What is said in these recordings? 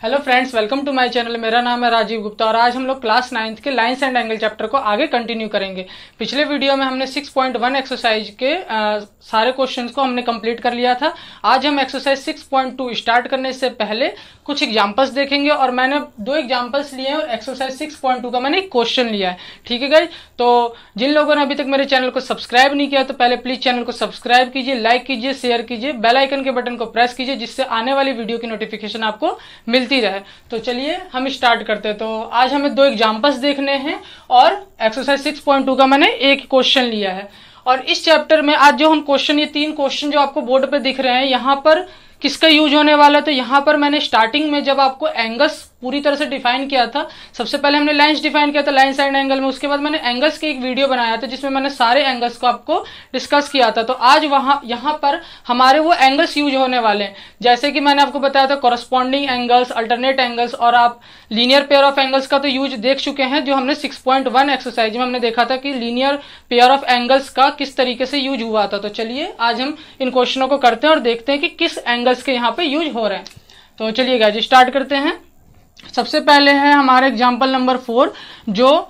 Hello friends, welcome to my channel. मेरा नाम है राजीव गुप्ता और आज हम लोग क्लास 9th के लाइंस एंड एंगल चैप्टर को आगे कंटिन्यू करेंगे। पिछले वीडियो में हमने 6.1 एक्सरसाइज के सारे क्वेश्चंस को हमने कंप्लीट कर लिया था। आज हम एक्सरसाइज 6.2 स्टार्ट करने से पहले कुछ एग्जांपल्स देखेंगे और मैंने 2 एग्जांपल्स लिए हैं और एक्सरसाइज 6.2 का मैंने एक क्वेश्चन लिया है। ठीक है गाइस, तो जिन लोगों ने अभी तक मेरे चैनल को सब्सक्राइब नहीं किया तो पहले प्लीज चैनल को सब्सक्राइब कीजिए, लाइक कीजिए, शेयर कीजिए, बेल आइकन के बटन को प्रेस कीजिए जिससे आने वाली वीडियो की नोटिफिकेशन आपको मिलती रहे। तो चलिए हम स्टार्ट करते हैं। तो आज हमें 2 एग्जांपल्स देखने हैं और एक्सरसाइज 6.2 का मैंने एक क्वेश्चन लिया है। और इस चैप्टर में आज जो हम क्वेश्चन, ये 3 क्वेश्चन जो आपको बोर्ड पे दिख रहे हैं, यहाँ पर किसका यूज होने वाला है। तो यहाँ पर मैंने स्टार्टिंग में जब आपको एंगल्स पूरी तरह से डिफाइन किया था, सबसे पहले हमने लाइंस डिफाइन किया था लाइंस एंड एंगल में, उसके बाद मैंने एंगल्स की एक वीडियो बनाया था जिसमें मैंने सारे एंगल्स को आपको डिस्कस किया था। तो आज यहाँ पर हमारे वो एंगल्स यूज होने वाले हैं, जैसे कि मैंने आपको बताया था कॉरस्पॉन्डिंग एंगल्स, अल्टरनेट एंगल्स, और आप लीनियर पेयर ऑफ एंगल्स का तो यूज देख चुके हैं जो हमने 6.1 एक्सरसाइज में हमने देखा था कि लीनियर पेयर ऑफ एंगल्स का किस तरीके से यूज हुआ था। तो चलिए आज हम इन क्वेश्चनों को करते हैं और देखते हैं कि किस एंगल्स के यहाँ पे यूज हो रहे हैं। तो चलिए गाइस स्टार्ट करते हैं। सबसे पहले है हमारे एग्जांपल नंबर 4 जो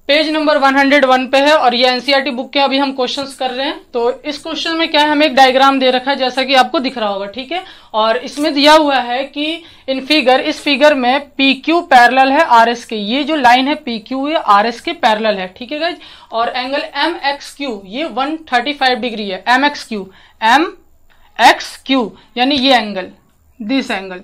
पेज नंबर 101 पे है और ये एनसीईआरटी बुक के अभी हम क्वेश्चंस कर रहे हैं। तो इस क्वेश्चन में क्या है, हमें एक डायग्राम दे रखा है जैसा कि आपको दिख रहा होगा, ठीक है। और इसमें दिया हुआ है कि इस फिगर में PQ पैरेलल है RS के। ये जो लाइन है PQ ये RS के पैरेलल है, ठीक है गाइज। और एंगल MXQ ये 135 डिग्री है। MXQ यानी ये एंगल, दिस एंगल,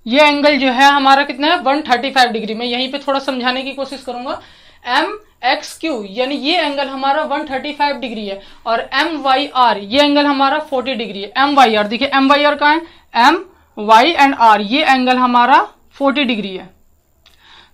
ये एंगल जो है हमारा कितना है 135 डिग्री। मैं यहीं पे थोड़ा समझाने की कोशिश करूंगा। MXQ यानी ये एंगल हमारा 135 डिग्री है और MYR ये एंगल हमारा 40 डिग्री है। MYR देखिए, MYR कहाँ है, MY एंड R ये एंगल हमारा 40 डिग्री है।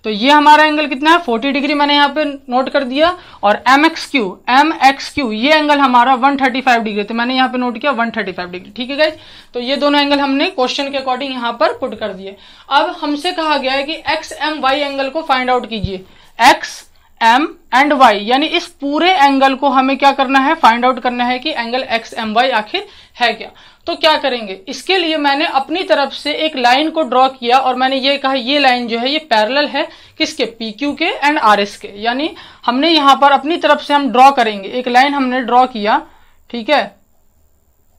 तो ये हमारा एंगल कितना है 40 डिग्री, मैंने यहाँ पे नोट कर दिया। और MXQ ये एंगल हमारा 135 डिग्री, तो मैंने यहाँ पे नोट किया 135 डिग्री, ठीक है गाइज। तो ये दोनों एंगल हमने क्वेश्चन के अकॉर्डिंग यहाँ पर पुट कर दिए। अब हमसे कहा गया है कि XMY एंगल को फाइंड आउट कीजिए। XM एंड Y यानी इस पूरे एंगल को हमें क्या करना है, फाइंड आउट करना है कि एंगल XMY आखिर है क्या। तो क्या करेंगे, इसके लिए मैंने अपनी तरफ से एक लाइन को ड्रॉ किया और मैंने ये कहा ये लाइन जो है ये पैरेलल है किसके, PQ के एंड RS के। यानी हमने यहां पर अपनी तरफ से हम ड्रॉ करेंगे, एक लाइन हमने ड्रॉ किया, ठीक है।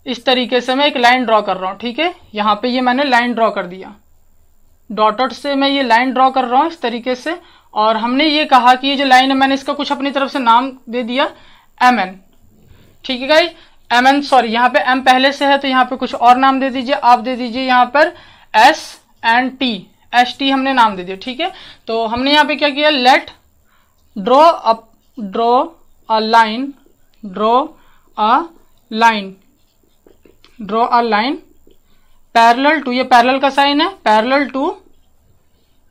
इस तरीके से मैं एक लाइन ड्रॉ कर रहा हूं, ठीक है। यहां पे ये मैंने लाइन ड्रॉ कर दिया, डॉट से मैं ये लाइन ड्रॉ कर रहा हूं इस तरीके से। और हमने ये कहा कि ये जो लाइन है मैंने इसका कुछ अपनी तरफ से नाम दे दिया MN, ठीक है गाइस। MN सॉरी, यहाँ पे M पहले से है तो यहाँ पे कुछ और नाम दे दीजिए, आप दे दीजिए यहाँ पर S एंड T, ST हमने नाम दे दिया, ठीक है। तो हमने यहाँ पे क्या किया, let draw a line parallel to, ये पैरेलल का साइन है, parallel to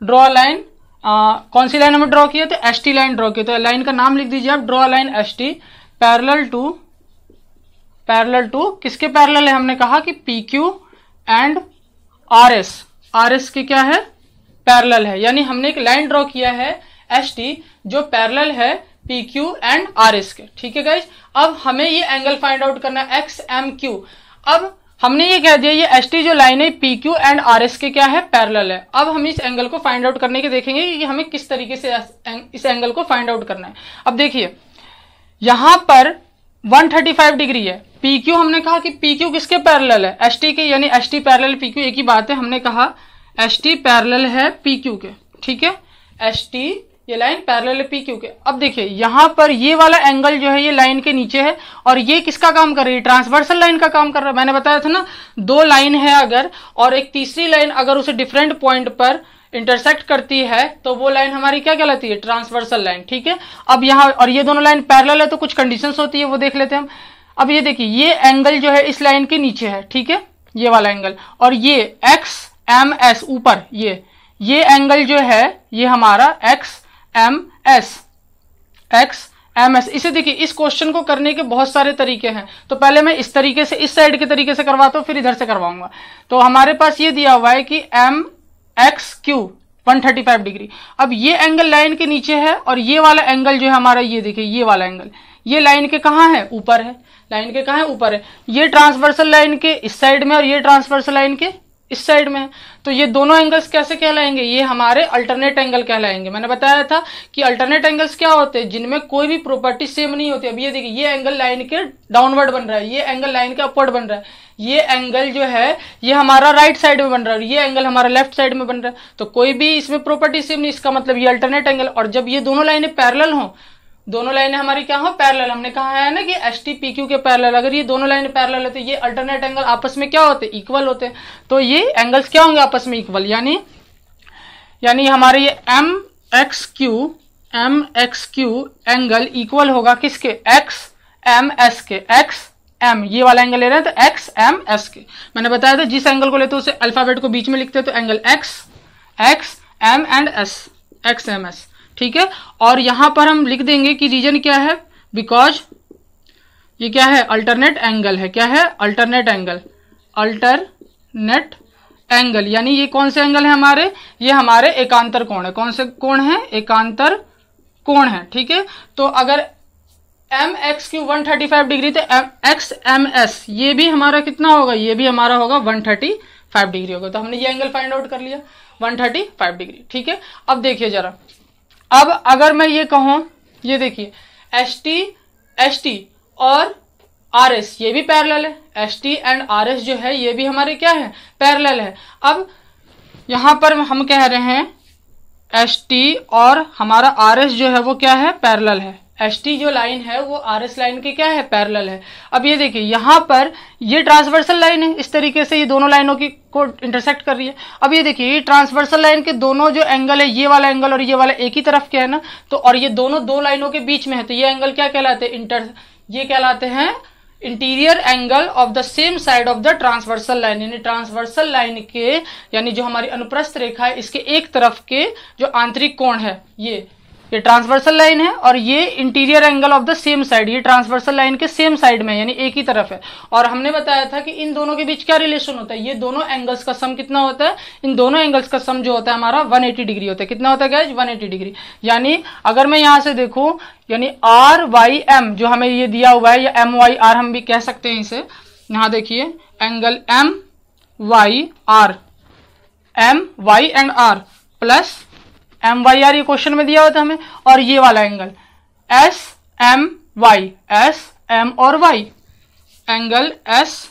draw a line. कौन सी लाइन हमें ड्रॉ किया, तो ST लाइन ड्रॉ की। तो लाइन का नाम लिख दीजिए आप, draw line ST parallel to किसके पैरेलल है, हमने कहा कि PQ एंड RS के क्या है, पैरेलल है। यानी हमने एक लाइन ड्रॉ किया है ST जो पैरेलल है PQ एंड RS के, ठीक है गाइज। अब हमें ये एंगल फाइंड आउट करना है XMQ। अब हमने ये कह दिया ये ST जो लाइन है PQ एंड RS के क्या है, पैरेलल है। अब हम इस एंगल को फाइंड आउट करने के देखेंगे कि हमें किस तरीके से इस एंगल को फाइंड आउट करना है। अब देखिए यहां पर 135 डिग्री है, PQ हमने कहा कि PQ किसके पैरेलल है, ST के, यानी ST पैरेलल PQ एक ही बात है। हमने कहा ST पैरेलल है PQ के, ठीक है। ST ये लाइन पैरेलल है PQ के। अब देखिए यहां पर ये वाला एंगल जो है ये लाइन के नीचे है और ये किसका काम कर रही है, ट्रांसवर्सल लाइन का काम कर रहा है। मैंने बताया था ना, 2 लाइन है अगर और एक तीसरी लाइन अगर उसे डिफरेंट पॉइंट पर इंटरसेक्ट करती है तो वो लाइन हमारी क्या कहलाती है, ट्रांसवर्सल लाइन, ठीक है। अब यहाँ और ये दोनों लाइन पैरेलल है तो कुछ कंडीशंस होती है, वो देख लेते हैं हम। अब ये देखिए ये एंगल जो है इस लाइन के नीचे है, ठीक है, ये वाला एंगल, और ये XMS ऊपर, ये एंगल जो है ये हमारा XMS। इसे देखिए, इस क्वेश्चन को करने के बहुत सारे तरीके हैं। तो पहले मैं इस तरीके से, इस साइड के तरीके से करवाता हूं, फिर इधर से करवाऊंगा। तो हमारे पास ये दिया हुआ है कि MXQ 135 डिग्री। अब ये एंगल लाइन के नीचे है और ये वाला एंगल जो है हमारा, ये देखिए ये वाला एंगल ये लाइन के कहाँ है, ऊपर है। लाइन के कहाँ है, ऊपर है। ये ट्रांसवर्सल लाइन के इस साइड में और ये ट्रांसवर्सल लाइन के इस साइड में है, तो ये दोनों एंगल्स कैसे कहलाएंगे, ये हमारे अल्टरनेट एंगल कहलाएंगे। मैंने बताया था कि अल्टरनेट एंगल्स क्या होते हैं, जिनमें कोई भी प्रॉपर्टी सेम नहीं होती। अब ये देखिए, ये एंगल लाइन के डाउनवर्ड बन रहा है, ये एंगल लाइन के अपवर्ड बन रहा है, ये एंगल जो है ये हमारा राइट साइड में बन रहा है, ये एंगल हमारा लेफ्ट साइड में बन रहा है, तो कोई भी इसमें प्रॉपर्टी सेम नहीं, इसका मतलब ये अल्टरनेट एंगल। और जब ये दोनों लाइनें पैरेलल हों, दोनों लाइनें हमारी क्या हो, पैरेलल, हमने कहा है ना कि एस टी पी क्यू के पैरेलल, अगर ये दोनों लाइनें पैरेलल है तो ये अल्टरनेट एंगल आपस में क्या होते हैं, इक्वल होते हैं। तो ये एंगल्स क्या होंगे, आपस में इक्वल, यानी हमारे ये M X Q angle equal होगा किसके, एक्स एम एस के, एक्स एम, ये वाला एंगल ले रहे हैं तो एक्स एम एस के। मैंने बताया था जिस एंगल को लेते हैं उसे अल्फाबेट को बीच में लिखते हैं, तो angle X M and S, X M S, ठीक है। और यहां पर हम लिख देंगे कि रीजन क्या है, बिकॉज ये क्या है, अल्टरनेट एंगल है, क्या है, अल्टरनेट एंगल, यानी ये कौन से एंगल है हमारे, ये हमारे एकांतर कोण है। कौन से कोण है, एकांतर कोण है, ठीक है। तो अगर एम एक्स क्यू 135 डिग्री, तो एक्स एम एस ये भी हमारा कितना होगा, ये भी हमारा होगा 135 डिग्री होगा। तो हमने ये एंगल फाइंड आउट कर लिया 135 डिग्री, ठीक है। अब देखिए जरा, अब अगर मैं ये कहूं, ये देखिए एस टी और आर एस ये भी पैरेलल है, S T and R S जो है ये भी हमारे क्या है, पैरेलल है। अब यहां पर हम कह रहे हैं एस टी और हमारा आर एस जो है वो क्या है, पैरेलल है। एस टी जो लाइन है वो आर एस लाइन के क्या है, पैरेलल है। अब ये देखिए यहां पर ये ट्रांसवर्सल लाइन है, इस तरीके से ये दोनों लाइनों की को इंटरसेक्ट कर रही है। अब ये देखिए, ये ट्रांसवर्सल लाइन के दोनों जो एंगल है, ये वाला एंगल और ये वाला एक ही तरफ के है ना, तो और ये दोनों दो लाइनों के बीच में है, तो ये एंगल क्या कहलाते हैं, ये कहलाते हैं interior angle of the same side of the transversal line, यानी ट्रांसवर्सल लाइन के, यानी जो हमारी अनुप्रस्थ रेखा है इसके एक तरफ के जो आंतरिक कोण है, ये ट्रांसवर्सल लाइन है और ये interior angle of the same side, ये ट्रांसवर्सल लाइन के सेम साइड में यानी एक ही तरफ है। और हमने बताया था कि इन दोनों के बीच क्या रिलेशन होता है, ये दोनों एंगल्स का सम कितना होता है, इन दोनों एंगल्स का सम जो होता है हमारा 180 डिग्री होता है। कितना होता है गाइस, 180 डिग्री। यानी अगर मैं यहां से देखूं, यानी आर वाई एम जो हमें ये दिया हुआ है, या एम वाई आर हम भी कह सकते हैं इसे, यहां देखिए angle M Y and R plus M Y R, ये क्वेश्चन में दिया हुआ था हमें, और ये वाला एंगल एस एम और Y, angle S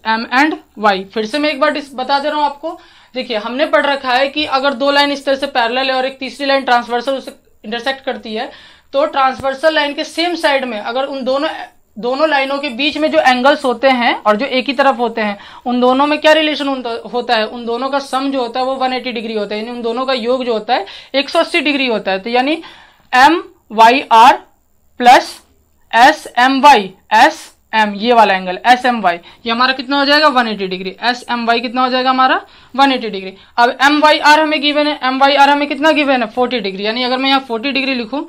M and Y. फिर से मैं एक बार बता दे रहा हूं आपको, देखिए हमने पढ़ रखा है कि अगर दो लाइन इस तरह से पैरेलल है और एक तीसरी लाइन ट्रांसवर्सल उसे इंटरसेक्ट करती है, तो ट्रांसवर्सल लाइन के सेम साइड में अगर उन दोनों लाइनों के बीच में जो एंगल्स होते हैं और जो एक ही तरफ होते हैं, उन दोनों में क्या रिलेशन होता है, उन दोनों का सम जो होता है वो 180 डिग्री होता है, यानी उन दोनों का योग जो होता है 180 डिग्री होता है। तो यानी M Y R plus S M Y, S M ये वाला एंगल एस एम वाई, ये हमारा कितना हो जाएगा 180 डिग्री, एस एम वाई कितना हो जाएगा हमारा 180 डिग्री। अब एम वाई आर हमें गिवन है, एम वाई आर हमें कितना गिवन है 40 डिग्री, यानी अगर मैं यहाँ 40 डिग्री लिखूं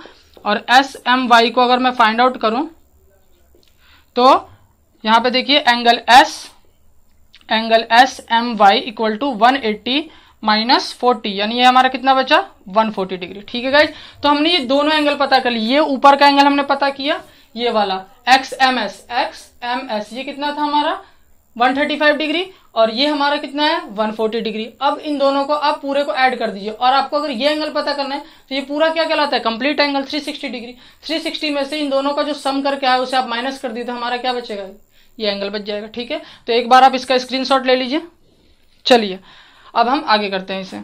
और एस एम वाई को अगर मैं फाइंड आउट करूं, तो यहां पे देखिए angle S M Y equal to 180 minus 40, यानी ये हमारा कितना बचा 140 डिग्री। ठीक है गाइज, तो हमने ये दोनों एंगल पता कर लिए, ये ऊपर का एंगल हमने पता किया, ये वाला एक्स एम एस ये कितना था हमारा 135 डिग्री, और ये हमारा कितना है 140 डिग्री। अब इन दोनों को आप पूरे को ऐड कर दीजिए, और आपको अगर ये एंगल पता करना है तो ये पूरा क्या कहलाता है कंप्लीट एंगल 360 डिग्री। 360 में से इन दोनों का जो सम करके आया उसे आप माइनस कर दिए तो हमारा क्या बचेगा, ये एंगल बच जाएगा। ठीक है, तो एक बार आप इसका स्क्रीनशॉट ले लीजिए। चलिए अब हम आगे करते हैं इसे।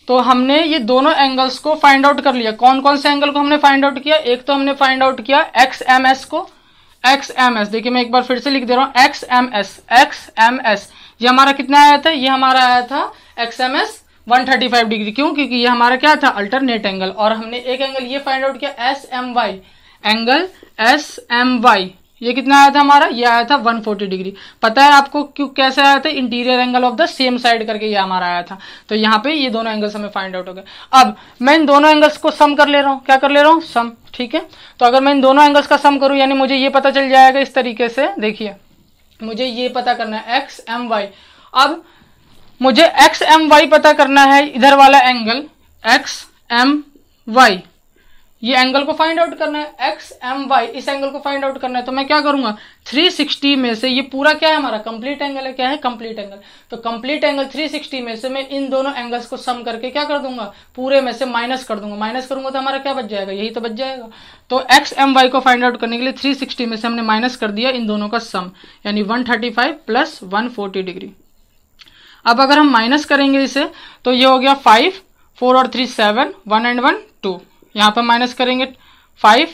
तो हमने ये दोनों एंगल्स को फाइंड आउट कर लिया। कौन कौन से एंगल को हमने फाइंड आउट किया, एक तो हमने फाइंड आउट किया एक्स एम एस को, एक्स एम एस, देखिए मैं एक बार फिर से लिख दे रहा हूं एक्स एम एस, ये हमारा कितना आया था, ये हमारा आया था एक्स एम एस 135 डिग्री। क्यों, क्योंकि ये हमारा क्या था अल्टरनेट एंगल। और हमने एक एंगल ये फाइंड आउट किया S M Y, angle S M Y ये कितना आया था हमारा, ये आया था 140 डिग्री। पता है आपको क्यों, कैसे आया था, interior angle of the same side करके ये हमारा आया था। तो यहाँ पे ये दोनों एंगल्स हमें फाइंड आउट हो गए। अब मैं इन दोनों एंगल्स को सम कर ले रहा हूँ, क्या कर ले रहा हूँ, सम। ठीक है, तो अगर मैं इन दोनों एंगल्स का सम करूँ, यानी मुझे ये पता चल जाएगा इस तरीके से, देखिए मुझे ये पता करना है एक्स एम वाई। अब मुझे एक्स एम वाई पता करना है, इधर वाला एंगल एक्स एम वाई ये एंगल को फाइंड आउट करना है, एक्स एम वाई, इस एंगल को फाइंड आउट करना है। तो मैं क्या करूंगा, 360 में से ये पूरा क्या है हमारा कंप्लीट एंगल है, क्या है कंप्लीट एंगल। तो कंप्लीट एंगल 360 में से मैं इन दोनों एंगल्स को सम करके क्या कर दूंगा, पूरे में से माइनस कर दूंगा। माइनस करूंगा तो हमारा क्या बच जाएगा, यही तो बच जाएगा। तो एक्स एम वाई को फाइंड आउट करने के लिए 360 में से हमने माइनस कर दिया इन दोनों का सम, यानी 135 प्लस 140 डिग्री। अब अगर हम माइनस करेंगे इसे तो ये हो गया 5, 4 और 3 7, 1 एंड 1 2, यहाँ पे माइनस करेंगे 5,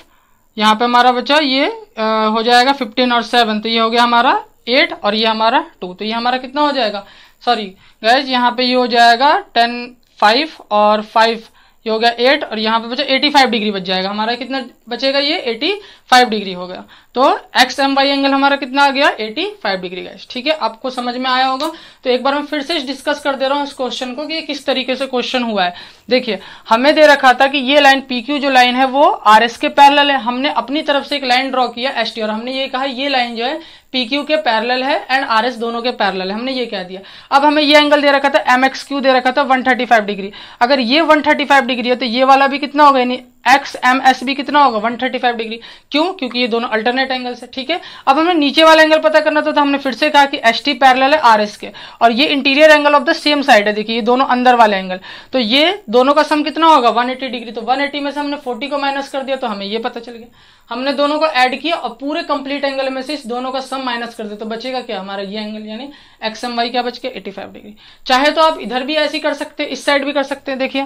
यहाँ पे हमारा बचा ये हो जाएगा 15 और 7, तो ये हो गया हमारा 8 और ये हमारा 2, तो ये हमारा कितना हो जाएगा, सॉरी गाइज यहाँ पे ये हो जाएगा 10, 5 और 5, ये हो गया 8 और यहाँ पे बचा 85 डिग्री बच जाएगा हमारा। कितना बचेगा, ये 85 डिग्री हो गया। तो एक्स एम वाई एंगल हमारा कितना आ गया, 85 डिग्री गाइस। ठीक है, आपको समझ में आया होगा। तो एक बार मैं फिर से डिस्कस कर दे रहा हूँ इस क्वेश्चन को कि ये किस तरीके से क्वेश्चन हुआ है। देखिए, हमें दे रखा था कि ये लाइन PQ जो लाइन है वो RS के पैरेलल है। हमने अपनी तरफ से एक लाइन ड्रॉ किया ST और हमने ये कहा ये लाइन जो है PQ के पैरेलल है एंड RS दोनों के पैरेलल है, हमने ये कह दिया। अब हमें ये एंगल दे रखा था MXQ दे रखा था 135 डिग्री। अगर ये 135 डिग्री है तो ये वाला भी कितना होगा, यानी XMS भी कितना होगा 135 डिग्री। क्यों, क्योंकि ये दोनों अल्टरनेट एंगल्स है। ठीक है, अब हमें नीचे वाला एंगल पता करना था तो हमने फिर से कहा कि ST पैरेलल है RS के और ये interior angle of the same side है। देखिए ये दोनों अंदर वाले एंगल, तो ये दोनों का सम कितना होगा 180 डिग्री। तो 180 में से हमने 40 को माइनस कर दिया तो हमें ये पता चल गया। हमने दोनों को ऐड किया और पूरे कंप्लीट एंगल में से इस दोनों का सम माइनस कर दिया तो बचेगा क्या हमारा ये एंगल, यानी XMY क्या बच गया 85 डिग्री। चाहे तो आप इधर भी ऐसे कर सकते हैं, इस साइड भी कर सकते हैं। देखिए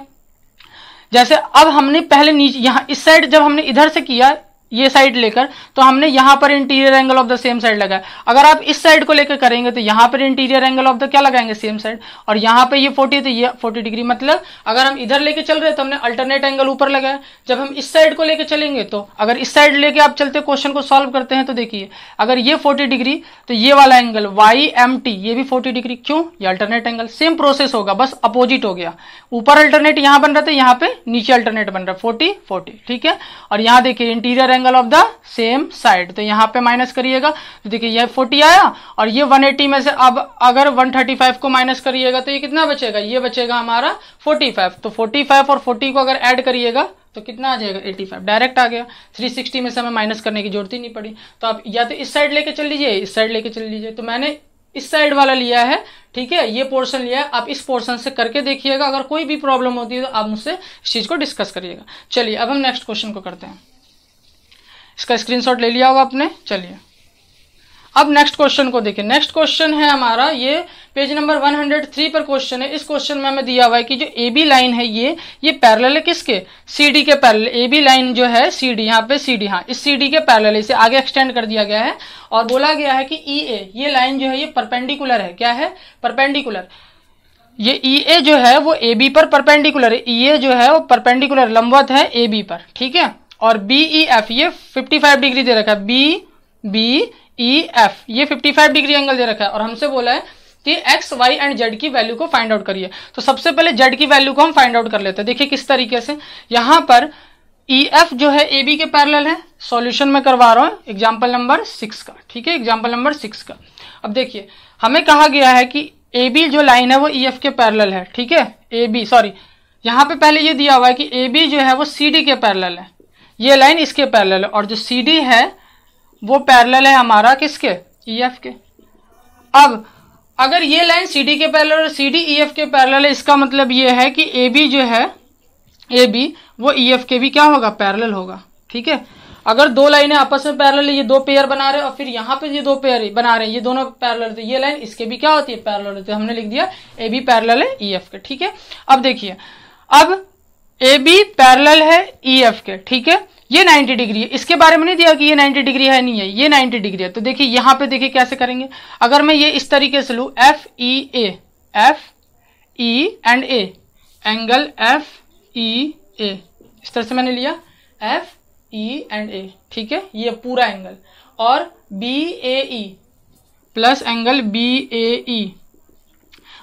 जैसे अब हमने पहले नीचे यहाँ इस साइड जब हमने इधर से किया ये साइड लेकर तो हमने यहां पर interior angle of the same side लगाया। अगर आप इस साइड को लेकर करेंगे तो यहां पर इंटीरियर एंगल ऑफ द क्या लगाएंगे सेम साइड, और यहां पे ये 40 तो ये 40 डिग्री। मतलब अगर हम इधर लेके चल रहे हैं तो हमने अल्टरनेट एंगल ऊपर लगाया। जब हम इस साइड को लेकर चलेंगे तो अगर इस साइड लेके आप चलते क्वेश्चन को सॉल्व करते हैं तो देखिए अगर ये 40 डिग्री तो ये वाला एंगल YMT ये भी 40 डिग्री। क्यों, ये अल्टरनेट एंगल। सेम प्रोसेस होगा बस अपोजिट हो गया। ऊपर अल्टरनेट यहां बन रहा था, यहाँ पे नीचे अल्टरनेट बन रहा है 40 40। ठीक है, और यहां देखिए interior angle of the same side, तो यहां पे माइनस करिएगा तो देखिए ये 40 आया और ये 180 में से अब अगर 135 को माइनस करिएगा तो ये कितना बचेगा, ये बचेगा हमारा 45। तो 45 और 40 को अगर ऐड करिएगा तो कितना आ जाएगा 85, डायरेक्ट आ गया। 360 में से हमें माइनस करने की जरूरत ही नहीं पड़ी। तो आप या तो इस साइड लेके चल लीजिए, इस साइड लेके चल लीजिए। तो मैंने इस साइड वाला लिया है, ठीक है, ये पोर्शन लिया है। आप इस पोर्शन से करके देखिएगा, अगर कोई भी प्रॉब्लम होती है तो आप मुझसे इस चीज को डिस्कस करिएगा। चलिए अब हम नेक्स्ट क्वेश्चन को करते हैं। इसका स्क्रीनशॉट ले लिया होगा आपने। चलिए अब नेक्स्ट क्वेश्चन को देखिए। नेक्स्ट क्वेश्चन है हमारा ये पेज नंबर 103 पर क्वेश्चन है। इस क्वेश्चन में हमें दिया हुआ है कि जो AB लाइन है ये पैरेलल है किसके, CD के पैरेलल। AB लाइन जो है CD, यहाँ पे CD, हाँ इस CD के पैरेलल, इसे आगे एक्सटेंड कर दिया गया है और बोला गया है कि EA ये लाइन जो है ये परपेंडिकुलर है। क्या है, परपेंडिकुलर। ये EA जो है वो AB पर परपेंडिकुलर है। EA जो है वो परपेंडिकुलर लंबवत है AB पर। ठीक है, और BEF ये 55 डिग्री दे रखा है। BEF ये 55 डिग्री एंगल दे रखा है और हमसे बोला है कि X, Y एंड Z की वैल्यू को फाइंड आउट करिए। तो सबसे पहले Z की वैल्यू को हम फाइंड आउट कर लेते हैं। देखिए किस तरीके से, यहां पर EF जो है AB के पैरेलल है। सॉल्यूशन में करवा रहा हूं एग्जाम्पल नंबर 6 का। ठीक है, एग्जाम्पल नंबर 6 का। अब देखिए हमें कहा गया है कि AB जो लाइन है वो EF के पैरेलल है। ठीक है, AB सॉरी यहां पे पहले ये दिया हुआ है कि AB जो है वो CD के पैरेलल है, ये लाइन इसके पैरेलल है, और जो CD है वो पैरेलल है हमारा किसके, EF के। अब अगर ये लाइन CD के पैरेलल और CD EF के पैरेलल है, इसका मतलब ये है कि AB जो है AB वो EF के भी क्या होगा, पैरेलल होगा। ठीक है, अगर दो लाइनें आपस में पैरेलल है, ये दो पेयर बना रहे हैं और फिर यहाँ पे ये दो पेयर बना रहे हैं, ये दोनों पैरेलल, तो ये लाइन इसके भी क्या होती है, पैरेलल होती है। हमने लिख दिया AB पैरेलल है EF के। ठीक है, अब देखिए अब AB पैरेलल है EF के। ठीक है, ये 90 डिग्री है। इसके बारे में नहीं दिया कि ये 90 डिग्री है, नहीं है, ये 90 डिग्री है। तो देखिए यहां पे देखिए कैसे करेंगे। अगर मैं ये इस तरीके से लूं FEA, FE and A, angle FEA, इस तरह से मैंने लिया FE एंड A। ठीक है, ये पूरा एंगल, और BAE प्लस एंगल BAE।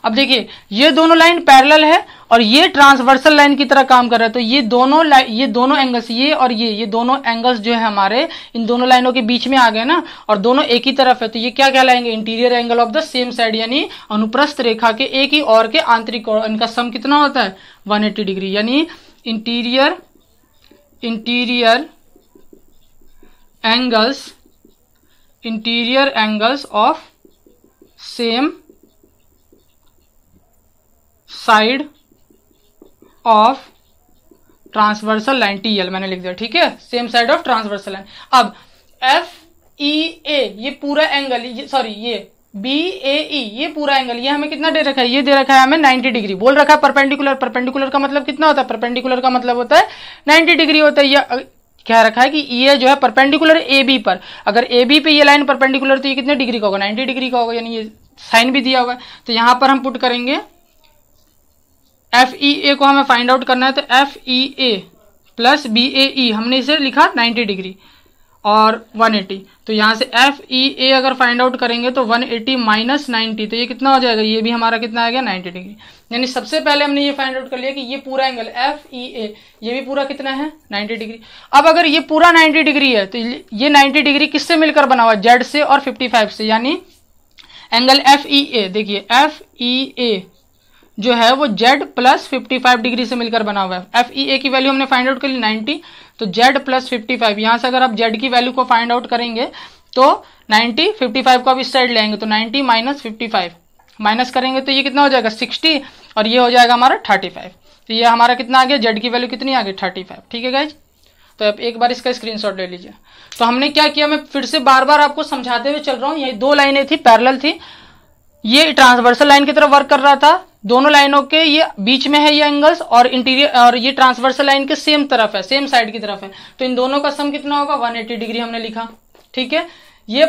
अब देखिए ये दोनों लाइन पैरेलल है और ये ट्रांसवर्सल लाइन की तरह काम कर रहा है। तो ये दोनों एंगल्स, ये और ये दोनों एंगल्स जो है हमारे इन दोनों लाइनों के बीच में आ गए ना, और दोनों एक ही तरफ है। तो ये क्या कहलाएंगे, interior angle of the same side, यानी अनुप्रस्थ रेखा के एक ही और के आंतरिक कोण, इनका सम कितना होता है 180 डिग्री, यानी interior interior angles of same side of transversal line, TL मैंने लिख दिया, ठीक है, same side of transversal line. अब FEA ये पूरा एंगल, ये BAE ये पूरा एंगल, ये हमें कितना दे रखा है, ये दे रखा है हमें 90 डिग्री, बोल रखा है परपेंडिकुलर। परपेंडिकुलर का मतलब कितना होता है, परपेंडिकुलर का मतलब होता है 90 डिग्री होता है। ये क्या रखा है कि ये जो है परपेंडिकुलर AB पर, अगर AB पे ये लाइन परपेंडिकुलर तो ये कितने डिग्री का होगा, 90 डिग्री का होगा, यानी ये साइन भी दिया होगा। तो यहां पर हम पुट करेंगे FEA को हमें फाइंड आउट करना है, तो FEA प्लस BAE हमने इसे लिखा 90 डिग्री और 180, तो यहाँ से FEA अगर फाइंड आउट करेंगे तो 180 माइनस 90, तो ये कितना हो जाएगा, ये भी हमारा कितना आ गया 90 डिग्री। यानी सबसे पहले हमने ये फाइंड आउट कर लिया कि ये पूरा एंगल FEA ये भी पूरा कितना है 90 डिग्री। अब अगर ये पूरा 90 डिग्री है तो ये 90 डिग्री किससे मिलकर बना हुआ है, Z से और 55 से, यानी एंगल FEA, देखिए FEA जो है वो Z प्लस 55 डिग्री से मिलकर बना हुआ है। FEA की वैल्यू हमने फाइंड आउट कर ली 90, तो Z प्लस 55, यहां से अगर आप Z की वैल्यू को फाइंड आउट करेंगे तो 90, 55 को आप इस साइड लेंगे तो 90 माइनस 55 माइनस करेंगे तो ये कितना हो जाएगा 60, और ये हो जाएगा हमारा 35। तो ये हमारा कितना आ गया, Z की वैल्यू कितनी आ गई 35, ठीक है गाइज। तो अब एक बार इसका स्क्रीनशॉट ले लीजिए। तो हमने क्या किया, मैं फिर से बार बार आपको समझाते हुए चल रहा हूँ, ये दो लाइनें थी पैरेलल थी, ये ट्रांसवर्सल लाइन की तरफ वर्क कर रहा था, दोनों लाइनों के ये बीच में है ये एंगल्स, और इंटीरियर और ये ट्रांसवर्सल लाइन के सेम तरफ है, सेम साइड की तरफ है, तो इन दोनों का सम कितना होगा 180 डिग्री हमने लिखा, ठीक है। ये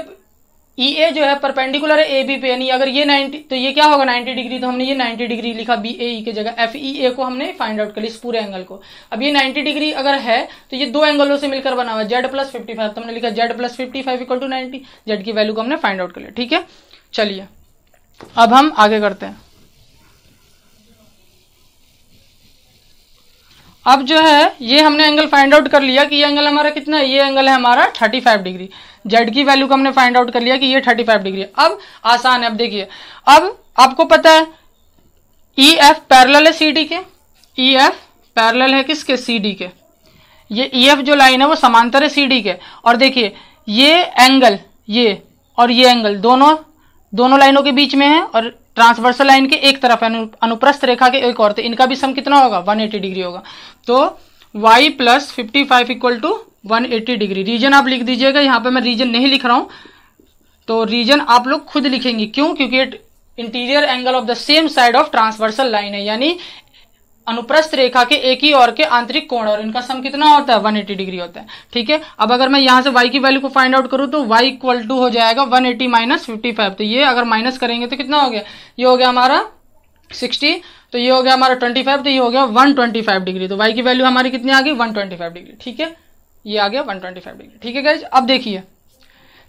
EA जो है परपेंडिकुलर है AB पे, यानी अगर ये 90 तो ये क्या होगा 90 डिग्री, तो हमने ये 90 डिग्री लिखा BAE की जगह। FEA को हमने फाइंड आउट कर लिया इस पूरे एंगल को। अब ये 90 डिग्री अगर है तो ये दो एंगलों से मिलकर बना हुआ है Z प्लस 55, तो हमने लिखा Z plus 55 equal to 90, Z की वैल्यू को हमने फाइंड आउट कर लिया, ठीक है। चलिए अब हम आगे करते हैं। अब जो है ये हमने एंगल फाइंड आउट कर लिया कि ये एंगल हमारा कितना है, ये एंगल है हमारा 35 डिग्री। Z की वैल्यू को हमने फाइंड आउट कर लिया कि ये 35 डिग्री है। अब आसान है, अब देखिए, अब आपको पता है EF पैरेलल है CD के, EF पैरेलल है किसके, CD के। ये EF जो लाइन है वो समांतर है CD के, और देखिए ये एंगल, ये और ये एंगल दोनों लाइनों के बीच में है, और ट्रांसवर्सल लाइन के एक तरफ है, अनुप्रस्थ रेखा के एक और, तो इनका भी सम कितना होगा 180 डिग्री होगा। तो y plus 55 equal to 180 degree. Reason आप लिख दीजिएगा, यहाँ पे मैं रीजन नहीं लिख रहा हूं, तो रीजन आप लोग खुद लिखेंगे, क्यों, क्योंकि interior angle of the same side of transversal line है, यानी अनुप्रस्थ रेखा के एक ही और के आंतरिक कोण, और इनका सम कितना होता है 180 डिग्री होता है, ठीक है। अब अगर मैं यहां से y की वैल्यू को फाइंड आउट करूं तो y इक्वल टू हो जाएगा 180 माइनस 55, तो ये अगर माइनस करेंगे तो कितना हो गया, ये हो गया हमारा 60, तो ये हो गया हमारा 25, तो ये हो गया 125 डिग्री। तो y की वैल्यू हमारी कितनी आ गई 125 डिग्री, ठीक है, ये आ गया 125 डिग्री, ठीक है गाइज। अब देखिए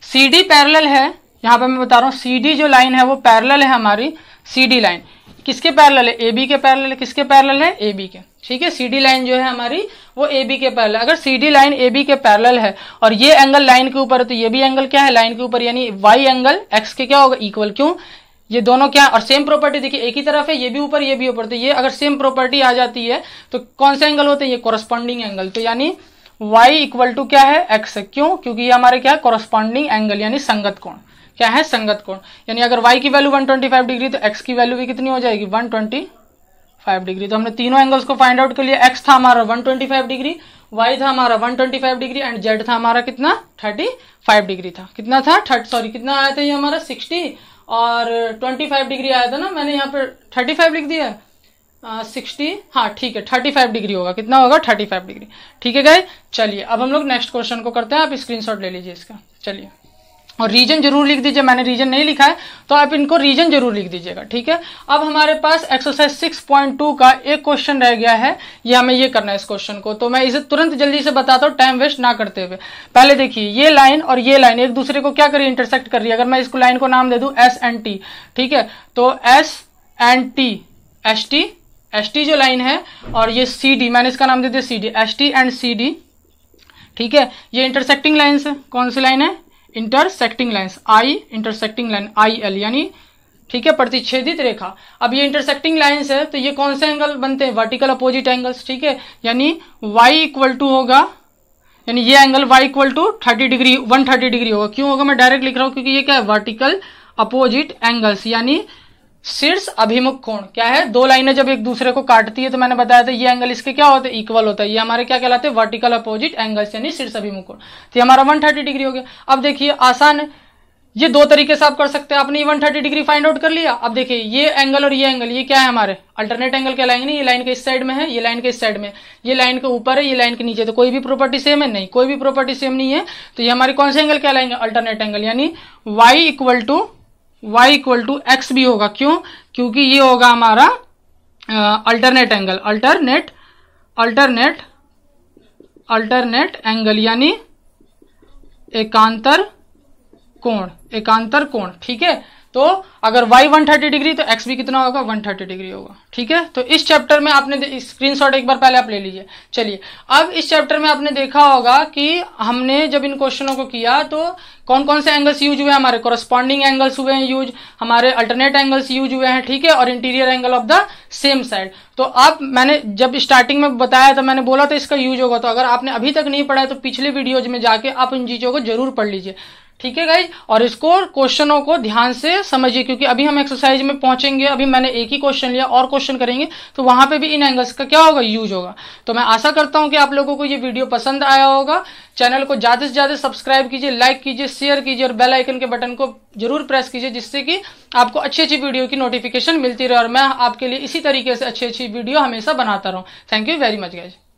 CD पैरेलल है, यहां पर मैं बता रहा हूं CD जो लाइन है वो पैरेलल है हमारी, CD लाइन किसके पैरेलल है, AB के पैरेलल है, किसके पैरेलल है, AB के, ठीक है। CD लाइन जो है हमारी वो AB के पैरेलल, अगर CD लाइन AB के पैरेलल है और ये एंगल लाइन के ऊपर है तो ये भी एंगल क्या है लाइन के ऊपर, यानी Y एंगल X के क्या होगा इक्वल, क्यों, ये दोनों क्या है, और सेम प्रॉपर्टी देखिए एक ही तरफ है, ये भी ऊपर ये भी ऊपर, तो ये अगर सेम प्रॉपर्टी आ जाती है तो कौन से एंगल होते हैं, ये कोरस्पॉन्डिंग एंगल, तो यानी Y इक्वल टू क्या है X है, क्यों, क्योंकि ये हमारे क्या है कोरस्पॉन्डिंग एंगल, यानी संगत कोण, क्या है संगत कोण, यानी अगर y की वैल्यू 125 डिग्री तो x की वैल्यू भी कितनी हो जाएगी 125 डिग्री। तो हमने तीनों एंगल्स को फाइंड आउट कर लिया, x था हमारा 125 डिग्री, y था हमारा 125 डिग्री एंड z था हमारा कितना 35 डिग्री था, कितना था कितना आया था ये हमारा 60 और 25 डिग्री आया था ना, मैंने यहाँ पर 35 लिख दिया 60, हाँ ठीक है 35 डिग्री होगा, कितना होगा 35 डिग्री, ठीक है गाइस। चलिए अब हम लोग नेक्स्ट क्वेश्चन को करते हैं, आप स्क्रीनशॉट ले लीजिए इसका, चलिए, और रीजन जरूर लिख दीजिए, मैंने रीजन नहीं लिखा है तो आप इनको रीजन जरूर लिख दीजिएगा, ठीक है। अब हमारे पास एक्सरसाइज 6.2 का एक क्वेश्चन रह गया है, ये हमें ये करना है इस क्वेश्चन को, तो मैं इसे तुरंत जल्दी से बताता हूँ टाइम वेस्ट ना करते हुए। पहले देखिए ये लाइन और ये लाइन एक दूसरे को क्या कर रही है, इंटरसेक्ट कर रही है। अगर मैं इसको लाइन को नाम दे दूं S एंड T, ठीक है, तो S and T, S T जो लाइन है, और ये CD मैंने इसका नाम दे दिया CD, ST एंड CD, ठीक है, ये इंटरसेक्टिंग लाइन्स है, कौन सी लाइन है intersecting lines, I intersecting line IL, यानी ठीक है, प्रतिच्छेदित रेखा। अब ये इंटरसेक्टिंग लाइंस है, तो ये कौन से एंगल बनते हैं, वर्टिकल अपोजिट एंगल्स। ठीक है, यानी y इक्वल टू होगा, यानी ये angle y equal to 30 degree 130 degree होगा। क्यों होगा, मैं डायरेक्ट लिख रहा हूं क्योंकि ये क्या है, वर्टिकल अपोजिट एंगल्स, यानी शीर्ष अभिमुख कोण। क्या है, दो लाइनें जब एक दूसरे को काटती है तो मैंने बताया था ये एंगल इसके क्या होते हैं, इक्वल होता है। ये हमारे क्या कहलाते हैं, वर्टिकल अपोजिट एंगल्स, यानी शीर्ष अभिमुख कोण। तो ये हमारा 130 डिग्री हो गया। अब देखिए आसान है, ये दो तरीके से आप कर सकते हैं। आपने ये 130 डिग्री फाइंड आउट कर लिया। अब देखिए ये एंगल और ये एंगल, ये क्या है, हमारे अल्टरनेट एंगल कहलाएंगे। नहीं, ये लाइन के इस साइड में है, ये लाइन के इस साइड में, ये लाइन के ऊपर है, ये लाइन के नीचे। तो कोई भी प्रॉपर्टी सेम है, नहीं, कोई भी प्रॉपर्टी सेम नहीं है। तो ये हमारे कौन से एंगल कहलाएंगे, अल्टरनेट एंगल, यानी y इक्वल टू एक्स भी होगा। क्यों, क्योंकि ये होगा हमारा अल्टरनेट एंगल, अल्टरनेट एंगल, यानी एकांतर कोण। ठीक है, तो अगर y 130 डिग्री तो x भी कितना होगा, 130 डिग्री होगा। ठीक है, तो इस चैप्टर में आपने स्क्रीनशॉट एक बार पहले आप ले लीजिए। चलिए, अब इस चैप्टर में आपने देखा होगा कि हमने जब इन क्वेश्चनों को किया तो कौन कौन से एंगल्स यूज हुए, हमारे कोरस्पॉन्डिंग एंगल्स हुए हैं यूज, हमारे अल्टरनेट एंगल्स यूज हुए हैं। ठीक है, और interior angle of the same side. तो अब मैंने जब स्टार्टिंग में बताया तो मैंने बोला था इसका यूज होगा। तो अगर आपने अभी तक नहीं पढ़ा है तो पिछले वीडियोज में जाके आप इन चीजों को जरूर पढ़ लीजिए। ठीक है गाइज, और इसको क्वेश्चनों को ध्यान से समझिए, क्योंकि अभी हम एक्सरसाइज में पहुंचेंगे। अभी मैंने एक ही क्वेश्चन लिया, और क्वेश्चन करेंगे तो वहां पे भी इन एंगल्स का क्या होगा, यूज होगा। तो मैं आशा करता हूं कि आप लोगों को ये वीडियो पसंद आया होगा। चैनल को ज्यादा से ज्यादा सब्सक्राइब कीजिए, लाइक कीजिए, शेयर कीजिए और बेल आइकन के बटन को जरूर प्रेस कीजिए, जिससे कि आपको अच्छी अच्छी वीडियो की नोटिफिकेशन मिलती रहे और मैं आपके लिए इसी तरीके से अच्छी अच्छी वीडियो हमेशा बनाता रहूं। Thank you very much guys.